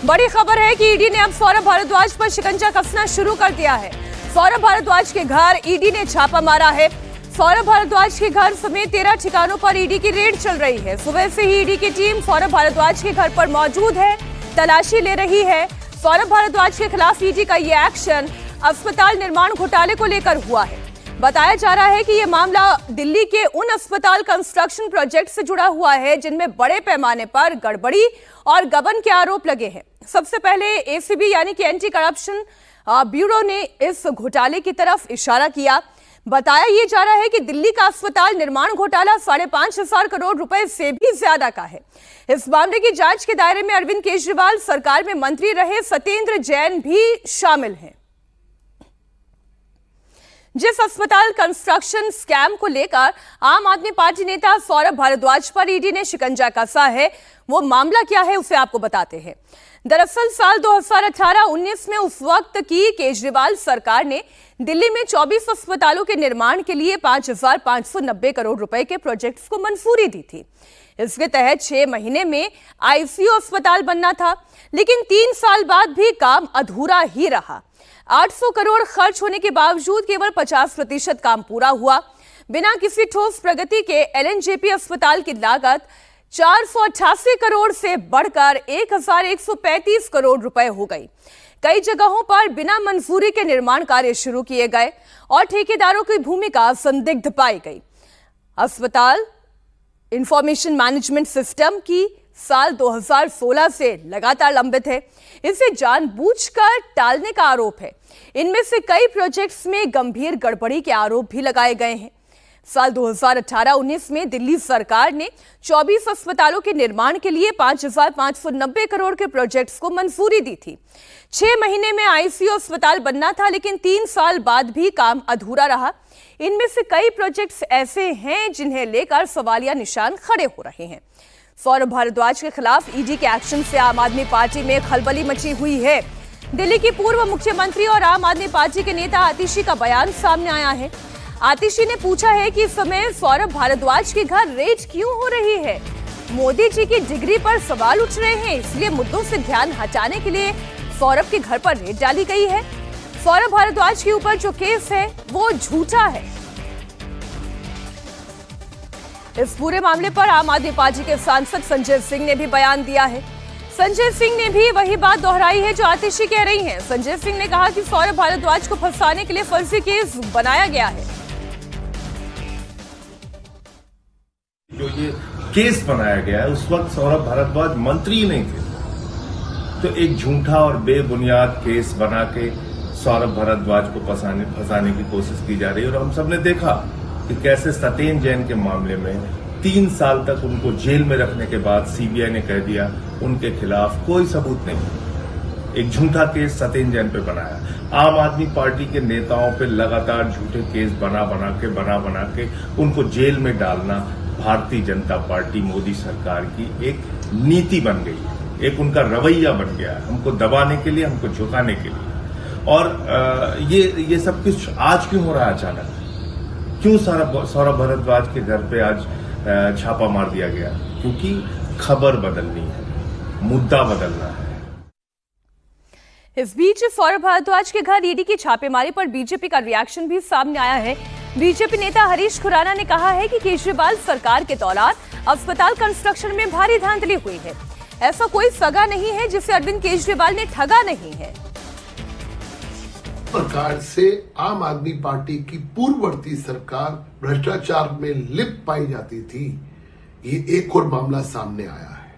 बड़ी खबर है कि ईडी ने अब सौरभ भारद्वाज पर शिकंजा कसना शुरू कर दिया है। सौरभ भारद्वाज के घर ईडी ने छापा मारा है। सौरभ भारद्वाज के घर समेत 13 ठिकानों पर ईडी की रेड चल रही है। सुबह से ही ईडी की टीम सौरभ भारद्वाज के घर पर मौजूद है, तलाशी ले रही है। सौरभ भारद्वाज के खिलाफ ईडी का ये एक्शन अस्पताल निर्माण घोटाले को लेकर हुआ है। बताया जा रहा है कि यह मामला दिल्ली के उन अस्पताल कंस्ट्रक्शन प्रोजेक्ट से जुड़ा हुआ है जिनमें बड़े पैमाने पर गड़बड़ी और गबन के आरोप लगे हैं। सबसे पहले एसीबी यानी कि एंटी करप्शन ब्यूरो ने इस घोटाले की तरफ इशारा किया। बताया यह जा रहा है कि दिल्ली का अस्पताल निर्माण घोटाला 5,500 करोड़ रुपए से भी ज्यादा का है। इस मामले की जांच के दायरे में अरविंद केजरीवाल सरकार में मंत्री रहे सत्येंद्र जैन भी शामिल हैं। जिस अस्पताल कंस्ट्रक्शन स्कैम को लेकर आम आदमी पार्टी नेता सौरभ भारद्वाज पर ईडी ने शिकंजा कसा है, वो मामला क्या है उसे आपको बताते हैं। दरअसल साल 2018-19 में उस वक्त की केजरीवाल सरकार ने दिल्ली में 24 अस्पतालों के निर्माण के लिए 5,590 करोड़ रुपए के प्रोजेक्ट्स को मंजूरी दी थी। इसके तहत 6 महीने में आईसीयू अस्पताल बनना था, लेकिन 3 साल बाद भी काम अधूरा ही रहा। 800 करोड़ खर्च होने के बावजूद केवल 50% काम पूरा हुआ। बिना किसी ठोस प्रगति के एलएनजेपी अस्पताल की लागत 488 करोड़ से बढ़कर 1,135 करोड़ रुपए हो गई। कई जगहों पर बिना मंजूरी के निर्माण कार्य शुरू किए गए और ठेकेदारों की भूमिका संदिग्ध पाई गई। अस्पताल इंफॉर्मेशन मैनेजमेंट सिस्टम की साल 2016 से लगातार लंबित है। इसे जानबूझकर टालने का आरोप है। इनमें से कई प्रोजेक्ट्स में गंभीर गड़बड़ी के आरोप भी लगाए गए हैं। साल 2018-19 में दिल्ली सरकार ने 24 अस्पतालों के निर्माण के लिए 5,590 करोड़ के प्रोजेक्ट्स को मंजूरी दी थी। 6 महीने में आईसीयू अस्पताल बनना था, लेकिन 3 साल बाद भी काम अधूरा रहा। इनमें से कई प्रोजेक्ट्स ऐसे हैं जिन्हें लेकर सवालिया निशान खड़े हो रहे हैं। सौरभ भारद्वाज के खिलाफ ईडी के एक्शन से आम आदमी पार्टी में खलबली मची हुई है। दिल्ली की पूर्व मुख्यमंत्री और आम आदमी पार्टी के नेता आतिशी का बयान सामने आया है। आतिशी ने पूछा है कि इस समय सौरभ भारद्वाज के घर रेड क्यों हो रही है। मोदी जी की डिग्री पर सवाल उठ रहे हैं, इसलिए मुद्दों से ध्यान हटाने के लिए सौरभ के घर पर रेड डाली गई है। सौरभ भारद्वाज के ऊपर जो केस है वो झूठा है। इस पूरे मामले पर आम आदमी पार्टी के सांसद संजय सिंह ने भी बयान दिया है। संजय सिंह ने भी वही बात दोहराई है जो आतिशी कह रही हैं। संजय सिंह ने कहा कि सौरभ भारद्वाज को फंसाने के लिए फर्जी केस बनाया गया है। जो ये केस बनाया गया है उस वक्त सौरभ भारद्वाज मंत्री नहीं थे, तो एक झूठा और बेबुनियाद केस बना के सौरभ भारद्वाज को फंसाने की कोशिश की जा रही है। और हम सबने देखा कि कैसे सत्येंद्र जैन के मामले में 3 साल तक उनको जेल में रखने के बाद सीबीआई ने कह दिया उनके खिलाफ कोई सबूत नहीं। एक झूठा केस सत्येंद्र जैन पे बनाया। आम आदमी पार्टी के नेताओं पे लगातार झूठे केस बना बना के उनको जेल में डालना भारतीय जनता पार्टी मोदी सरकार की एक नीति बन गई है, एक उनका रवैया बन गया है, हमको दबाने के लिए, हमको झुकाने के लिए। और ये सब कुछ आज क्यों हो रहा है अचानक? क्यों सौरभ भारद्वाज के घर पे आज छापा मार दिया गया? क्योंकि खबर बदलनी है, मुद्दा बदलना है। इस बीच सौरभ भारद्वाज के घर ईडी की छापेमारी पर बीजेपी का रिएक्शन भी सामने आया है। बीजेपी नेता हरीश खुराना ने कहा है कि केजरीवाल सरकार के दौरान अस्पताल कंस्ट्रक्शन में भारी धांधली हुई है। ऐसा कोई सगा नहीं है जिसे अरविंद केजरीवाल ने ठगा नहीं है। प्रकार से आम आदमी पार्टी की पूर्ववर्ती सरकार भ्रष्टाचार में लिप्त पाई जाती थी, ये एक और मामला सामने आया है।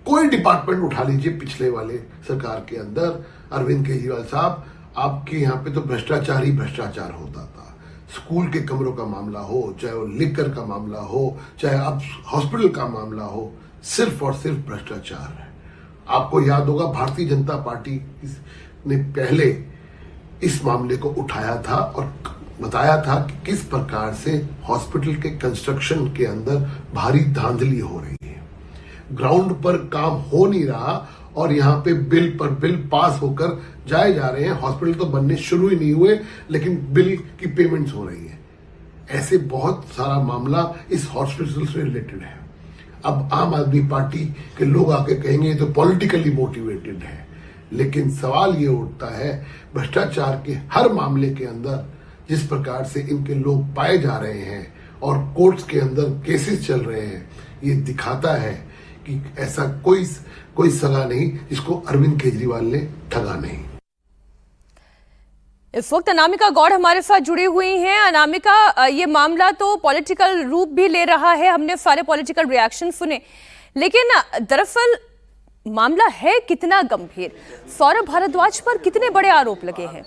कोई डिपार्टमेंट उठा लीजिए पिछले वाले सरकार के अंदर, अरविंद केजरीवाल साहब आपके यहाँ पे तो भ्रष्टाचार ही भ्रष्टाचार होता था। स्कूल के कमरों का मामला हो, चाहे वो लिकर का मामला हो, चाहे अब हॉस्पिटल का मामला हो, सिर्फ और सिर्फ भ्रष्टाचार है। आपको याद होगा भारतीय जनता पार्टी ने पहले इस मामले को उठाया था और बताया था कि किस प्रकार से हॉस्पिटल के कंस्ट्रक्शन के अंदर भारी धांधली हो रही है। ग्राउंड पर काम हो नहीं रहा और यहाँ पे बिल पर बिल पास होकर जाए जा रहे हैं। हॉस्पिटल तो बनने शुरू ही नहीं हुए, लेकिन बिल की पेमेंट्स हो रही है। ऐसे बहुत सारा मामला इस हॉस्पिटल से रिलेटेड है। अब आम आदमी पार्टी के लोग आके कहेंगे ये तो पॉलिटिकली मोटिवेटेड है, लेकिन सवाल ये उठता है भ्रष्टाचार के हर मामले के अंदर जिस प्रकार से इनके लोग पाए जा रहे हैं और कोर्ट्स के अंदर केसेस चल रहे हैं, ये दिखाता है कि ऐसा कोई सगा नहीं जिसको अरविंद केजरीवाल ने ठगा नहीं। इस वक्त अनामिका गौड़ हमारे साथ जुड़ी हुई हैं। अनामिका, ये मामला तो पॉलिटिकल रूप भी ले रहा है, हमने सारे पॉलिटिकल रिएक्शन सुने, लेकिन दरअसल मामला है कितना गंभीर? सौरभ भारद्वाज पर कितने बड़े आरोप लगे हैं?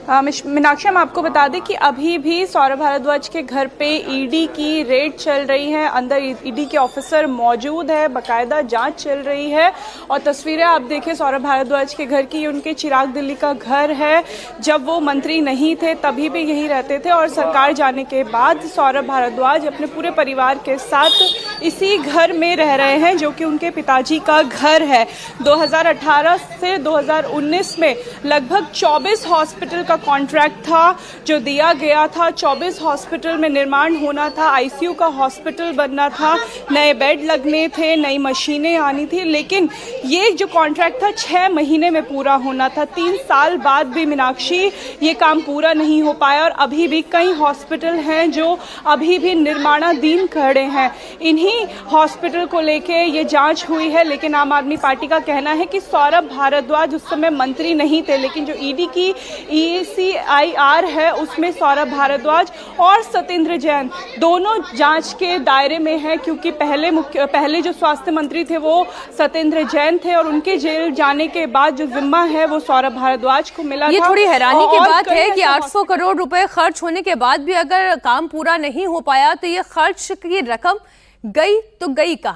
मीनाक्षी, हम आपको बता दें कि अभी भी सौरभ भारद्वाज के घर पे ईडी की रेड चल रही है, अंदर ईडी के ऑफिसर मौजूद है, बकायदा जांच चल रही है। और तस्वीरें आप देखें सौरभ भारद्वाज के घर की, उनके चिराग दिल्ली का घर है। जब वो मंत्री नहीं थे तभी भी यहीं रहते थे और सरकार जाने के बाद सौरभ भारद्वाज अपने पूरे परिवार के साथ इसी घर में रह रहे हैं, जो कि उनके पिताजी का घर है। 2018 से 2019 में लगभग 24 हॉस्पिटल कॉन्ट्रैक्ट था जो दिया गया था। 24 हॉस्पिटल में निर्माण होना था, आईसीयू का हॉस्पिटल बनना था, नए बेड लगने थे, नई मशीनें आनी थी, लेकिन ये जो कॉन्ट्रैक्ट था 6 महीने में पूरा होना था। 3 साल बाद भी मीनाक्षी ये काम पूरा नहीं हो पाया और अभी भी कई हॉस्पिटल हैं जो अभी भी निर्माणाधीन खड़े हैं। इन्हीं हॉस्पिटल को लेके ये जांच हुई है, लेकिन आम आदमी पार्टी का कहना है कि सौरभ भारद्वाज उस समय मंत्री नहीं थे, लेकिन जो ईडी की ECIR है उसमें सौरभ भारद्वाज और सत्येंद्र जैन दोनों जांच के दायरे में हैं, क्योंकि पहले जो स्वास्थ्य मंत्री थे वो सत्येंद्र जैन थे और उनके जेल जाने के बाद जो जिम्मा है वो सौरभ भारद्वाज को मिला था। ये थोड़ी हैरानी की बात है कि 800 करोड़ रुपए खर्च होने के बाद भी अगर काम पूरा नहीं हो पाया तो ये खर्च की रकम गई तो गई कहाँ?